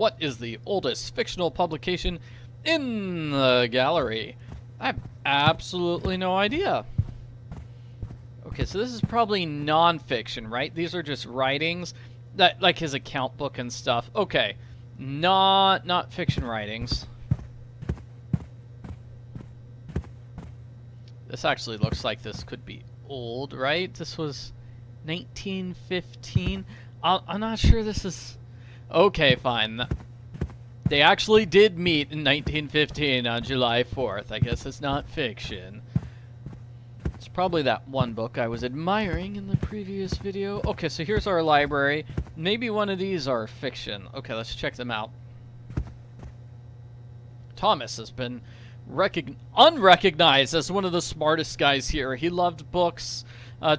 What is the oldest fictional publication in the gallery? I have absolutely no idea. Okay, so this is probably non-fiction, right? These are just writings, that like his account book and stuff. Okay, not fiction writings. This actually looks like this could be old, right? This was 1915. I'm not sure this is... Okay, fine. They actually did meet in 1915 on July 4th. I guess it's not fiction. It's probably that one book I was admiring in the previous video. Okay, so here's our library. Maybe one of these are fiction. Okay, let's check them out. Thomas has been unrecognized as one of the smartest guys here. He loved books.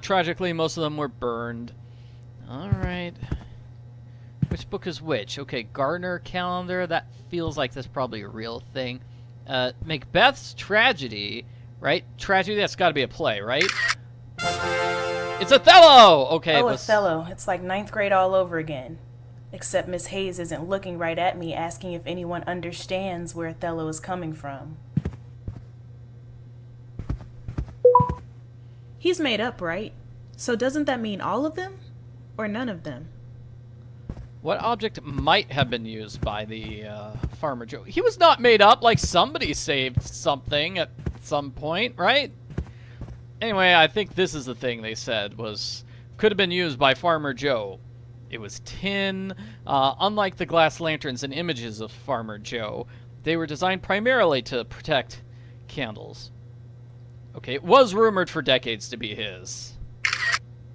Tragically, most of them were burned. Alright. Which book is which? Okay, Gardner calendar. That feels like that's probably a real thing. Macbeth's Tragedy, right? Tragedy, that's got to be a play, right? It's Othello! Okay. Oh, Othello. It's like 9th grade all over again. Except Miss Hayes isn't looking right at me, asking if anyone understands where Othello is coming from. He's made up, right? So doesn't that mean all of them? Or none of them? What object might have been used by the Farmer Joe? He was not made up, like somebody saved something at some point, right? Anyway, I think this is the thing they said could have been used by Farmer Joe. It was tin. Unlike the glass lanterns and images of Farmer Joe, they were designed primarily to protect candles. Okay, it was rumored for decades to be his.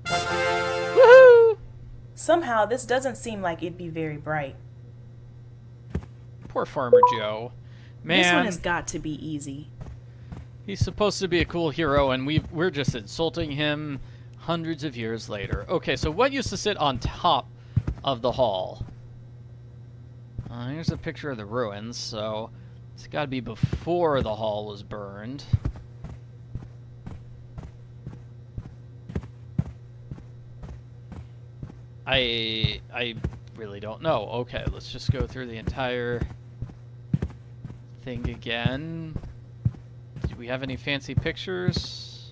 Woohoo! Somehow, this doesn't seem like it'd be very bright. Poor Farmer Joe. Man, this one has got to be easy. He's supposed to be a cool hero, and we're just insulting him hundreds of years later. Okay, so what used to sit on top of the hall? Here's a picture of the ruins, so it's got to be before the hall was burned. I really don't know. Okay, let's just go through the entire thing again. Do we have any fancy pictures?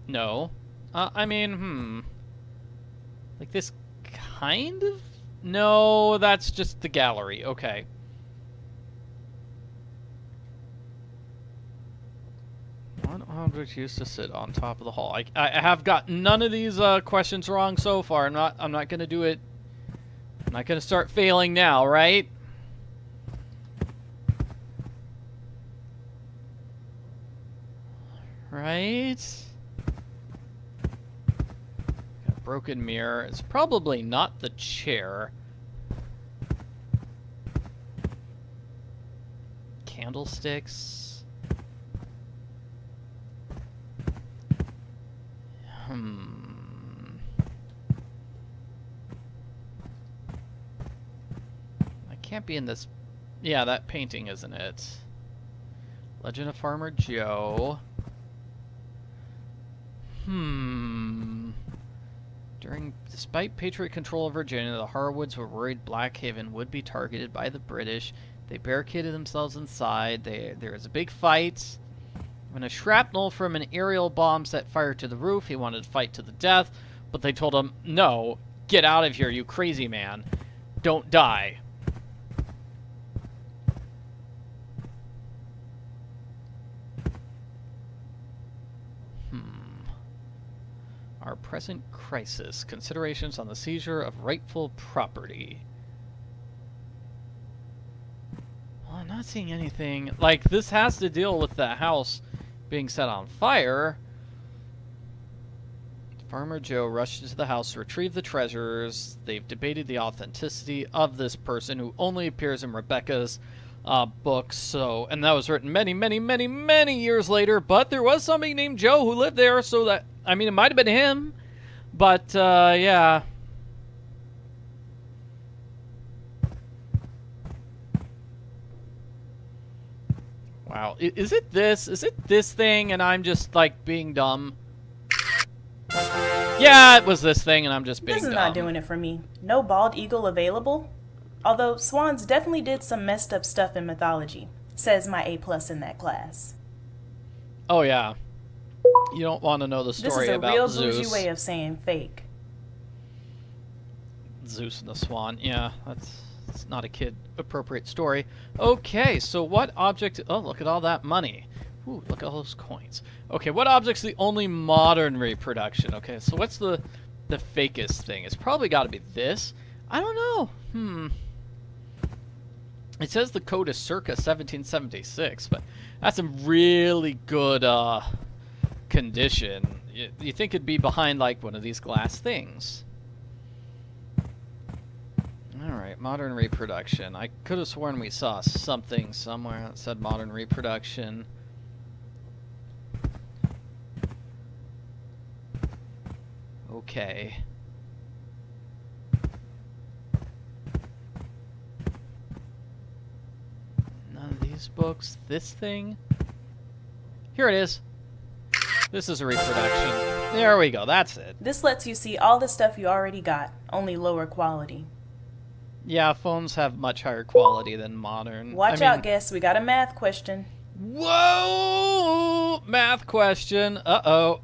No. I mean, like this kind of? No, that's just the gallery. Okay. What object used to sit on top of the hall? I have got none of these questions wrong so far. I'm not gonna do it. I'm not gonna start failing now, right? Right? Got broken mirror. It's probably not the chair. Candlesticks. I can't be in this. Yeah, that painting, isn't it? Legend of Farmer Joe. Despite Patriot control of Virginia, the Harwoods were worried Blackhaven would be targeted by the British. They barricaded themselves inside. There was a big fight. When a shrapnel from an aerial bomb set fire to the roof, he wanted to fight to the death, but they told him, "No, get out of here, you crazy man. Don't die." Our present crisis. Considerations on the seizure of rightful property. Well, I'm not seeing anything. Like, this has to deal with the house being set on fire. Farmer Joe rushed into the house to retrieve the treasures. They've debated the authenticity of this person who only appears in Rebecca's books. So, and that was written many years later. But there was somebody named Joe who lived there, so that, I mean, it might have been him. But, yeah. Wow. Is it this? Is it this thing and I'm just, like, being dumb? Yeah, it was this thing, and I'm just being This is dumb. not doing it for me. No bald eagle available? Although swans definitely did some messed up stuff in mythology, says my A+ in that class. Oh, yeah. You don't want to know the story about This is a real Zeus. bougie way of saying fake. Zeus and the swan. Yeah, that's not a kid-appropriate story. Okay, so what object... Oh, look at all that money. Ooh, look at all those coins. Okay, what object's the only modern reproduction? Okay, so what's the fakest thing? It's probably got to be this. I don't know. It says the code is circa 1776, but that's a really good condition. You think it'd be behind, like, one of these glass things. Alright, modern reproduction. I could have sworn we saw something somewhere that said modern reproduction. Okay. None of these books. This thing? Here it is. This is a reproduction. There we go, that's it. This lets you see all the stuff you already got, only lower quality. Yeah, phones have much higher quality than modern. Watch out, guess. We got a math question. Whoa! Math question. Uh-oh.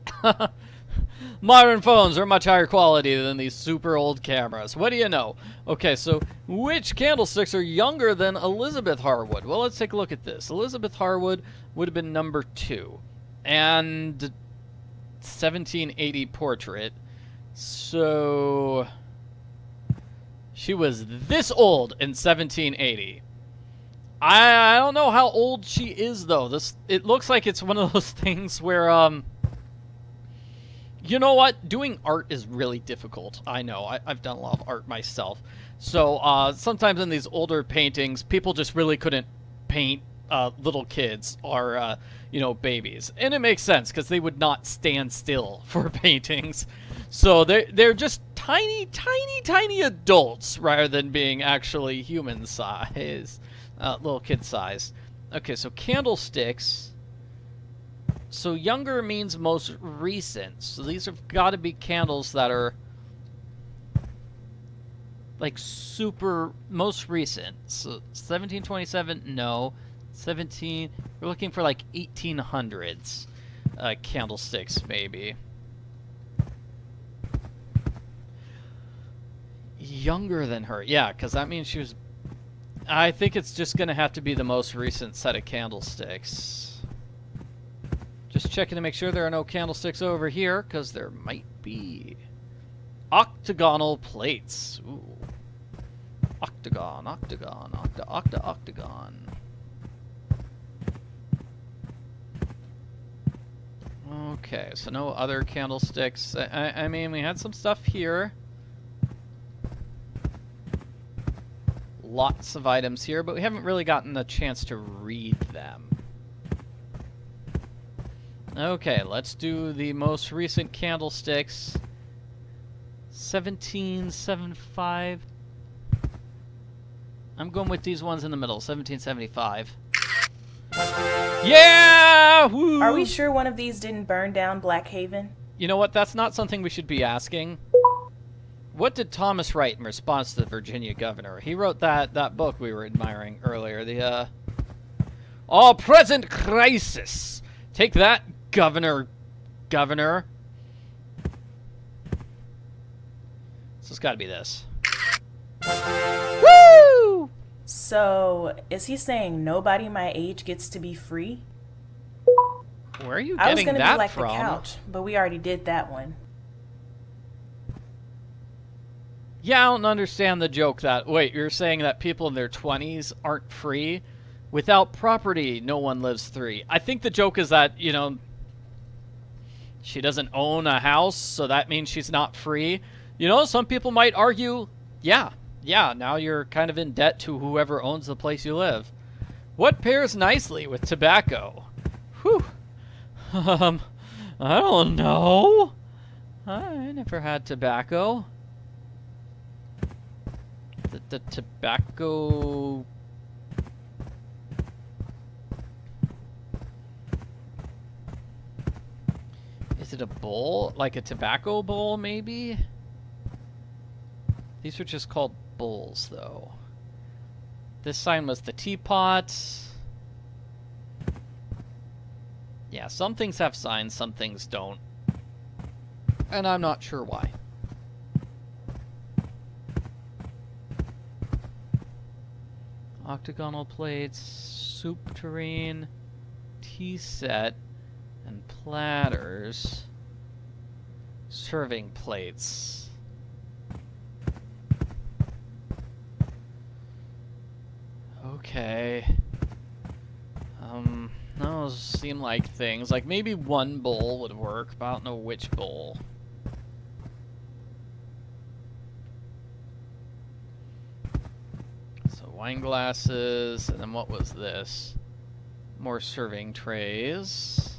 Modern phones are much higher quality than these super old cameras. What do you know? Okay, so which candlesticks are younger than Elizabeth Harwood? Well, let's take a look at this. Elizabeth Harwood would have been number 2. And 1780 portrait. So she was this old in 1780. I don't know how old she is, though. It looks like it's one of those things where you know what? Doing art is really difficult. I know. I've done a lot of art myself. So sometimes in these older paintings, people just really couldn't paint little kids or you know, babies, and it makes sense because they would not stand still for paintings. So they're just tiny adults rather than being actually human size, little kid size. Okay, so candlesticks. So younger means most recent. So these have got to be candles that are like super most recent. So 1727, no. 17, we're looking for like 1800s candlesticks, maybe. Younger than her, yeah, because that means she was... I think it's just going to have to be the most recent set of candlesticks. Just checking to make sure there are no candlesticks over here, because there might be. Octagonal plates. Ooh. Octagon. Okay, so no other candlesticks. I mean, we had some stuff here. Lots of items here, but we haven't really gotten a chance to read them. Okay, let's do the most recent candlesticks. 1775. I'm going with these ones in the middle, 1775. Yeah! Woo! Are we sure one of these didn't burn down Blackhaven? You know what? That's not something we should be asking. What did Thomas write in response to the Virginia governor? He wrote that book we were admiring earlier. The, All present crisis! Take that, governor. So it's gotta be this. Woo! So, is he saying nobody my age gets to be free? Where are you I was getting gonna that be like from? the couch, but we already did that one. Yeah, I don't understand the joke that... Wait, you're saying that people in their 20s aren't free? Without property, no one lives free. I think the joke is that, you know, she doesn't own a house, so that means she's not free. You know, some people might argue, yeah, now you're kind of in debt to whoever owns the place you live. What pairs nicely with tobacco? Whew. I don't know. I never had tobacco. The tobacco... Is it a bowl? Like a tobacco bowl, maybe? These were just called bowls, though. This sign was the teapot. Yeah, some things have signs, some things don't. And I'm not sure why. Octagonal plates, soup tureen, tea set, and platters. Serving plates. Okay. Those seem like things. Like maybe one bowl would work, but I don't know which bowl. So wine glasses, and then what was this? More serving trays.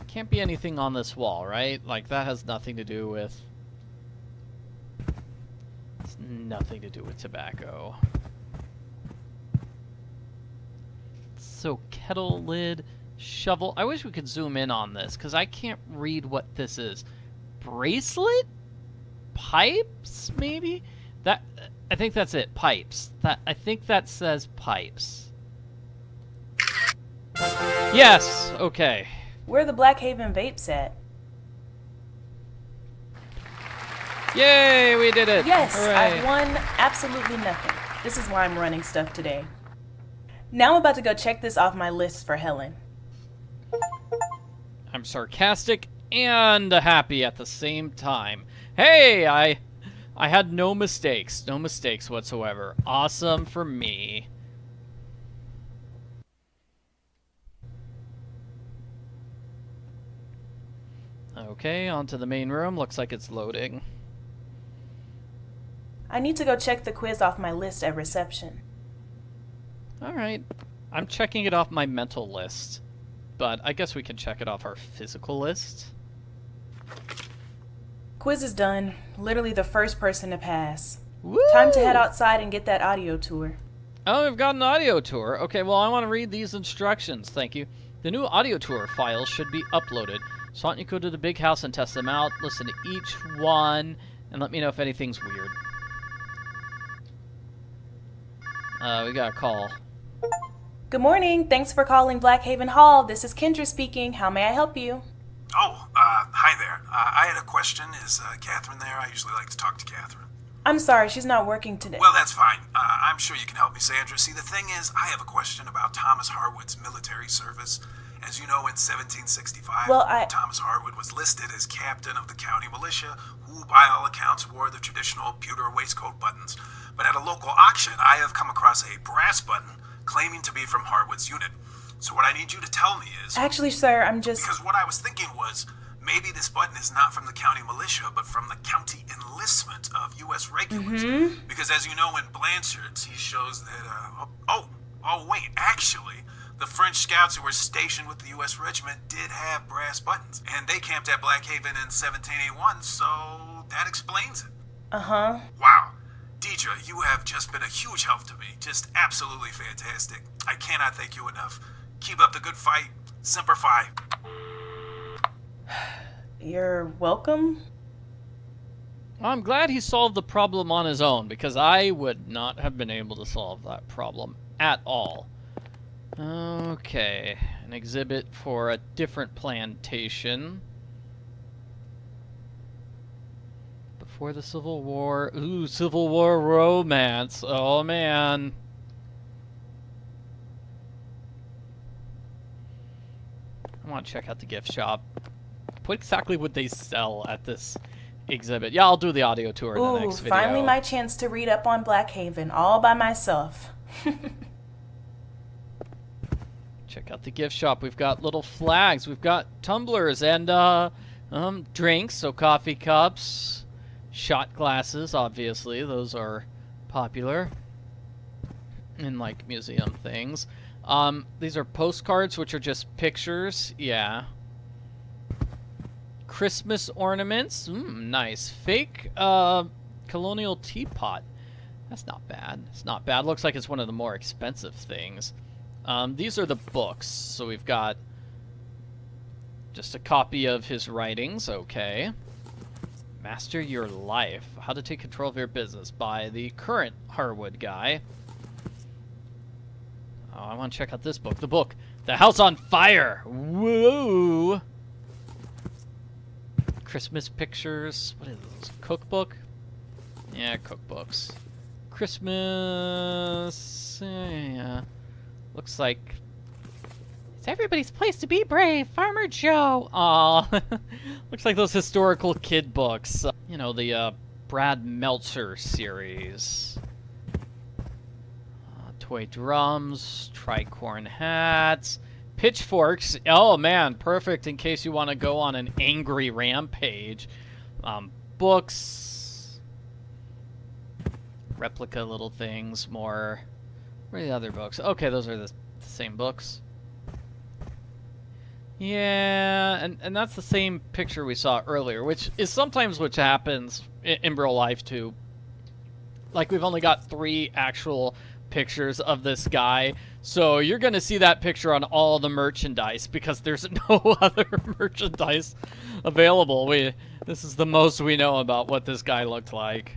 Can't be anything on this wall, right? Like that has nothing to do with... It's nothing to do with tobacco. So kettle lid, shovel. I wish we could zoom in on this because I can't read what this is. Bracelet? Pipes, maybe? That I think that's it. Pipes. I think that says pipes. Yes. Okay. Where are the Blackhaven vapes at? Yay, we did it. Yes, Hooray. I've won absolutely nothing. This is why I'm running stuff today. Now I'm about to go check this off my list for Helen. I'm sarcastic and happy at the same time. Hey, I had no mistakes. No mistakes whatsoever. Awesome for me. Okay, on to the main room. Looks like it's loading. I need to go check the quiz off my list at reception. Alright. I'm checking it off my mental list. But I guess we can check it off our physical list. Quiz is done. Literally the first person to pass. Woo! Time to head outside and get that audio tour. Oh, we've got an audio tour. Okay, well, I want to read these instructions. Thank you. The new audio tour files should be uploaded. So why don't you go to the big house and test them out, listen to each one, and let me know if anything's weird. We got a call. Good morning. Thanks for calling Blackhaven Hall. This is Kendra speaking. How may I help you? Oh, hi there. I had a question. Is Catherine there? I usually like to talk to Catherine. I'm sorry, she's not working today. Well, that's fine. I'm sure you can help me, Sandra. See, the thing is, I have a question about Thomas Harwood's military service. As you know, in 1765, Thomas Harwood was listed as captain of the county militia, who, by all accounts, wore the traditional pewter waistcoat buttons. But at a local auction, I have come across a brass button claiming to be from Harwood's unit. So what I need you to tell me is... Actually, sir, I'm just... Because what I was thinking was, maybe this button is not from the county militia, but from the county enlistment of U.S. regulars. Mm-hmm. Because as you know, in Blanchard's, he shows that... wait, actually... The French scouts who were stationed with the U.S. regiment did have brass buttons, and they camped at Blackhaven in 1781, so that explains it. Uh-huh. Wow. Deidre, you have just been a huge help to me. Just absolutely fantastic. I cannot thank you enough. Keep up the good fight. Semper Fi. You're welcome. I'm glad he solved the problem on his own, because I would not have been able to solve that problem at all. Okay, an exhibit for a different plantation. Before the Civil War. Ooh, Civil War romance. Oh, man. I want to check out the gift shop. What exactly would they sell at this exhibit? Yeah, I'll do the audio tour in the next video. Finally my chance to read up on Blackhaven all by myself. Check out the gift shop. We've got little flags. We've got tumblers and drinks, so coffee cups, shot glasses, obviously. Those are popular in, like, museum things. These are postcards, which are just pictures. Yeah. Christmas ornaments. Nice. Fake colonial teapot. That's not bad. It's not bad. Looks like it's one of the more expensive things. These are the books. So we've got just a copy of his writings. Okay. Master Your Life. How to Take Control of Your Business by the current Harwood guy. Oh, I want to check out this book. The book. The House on Fire. Whoa. Christmas pictures. What is this? Cookbook? Yeah, cookbooks. Christmas. Yeah. Looks like it's everybody's place to be brave. Farmer Joe. Aw. Looks like those historical kid books. You know, the Brad Meltzer series. Toy drums, tricorn hats, pitchforks. Oh man, perfect in case you want to go on an angry rampage. Books, replica little things, more. Where are the other books? Okay, those are the same books. Yeah, and that's the same picture we saw earlier, which is sometimes which happens in real life too. Like, we've only got 3 actual pictures of this guy, so you're gonna see that picture on all the merchandise because there's no other merchandise available. This is the most we know about what this guy looked like.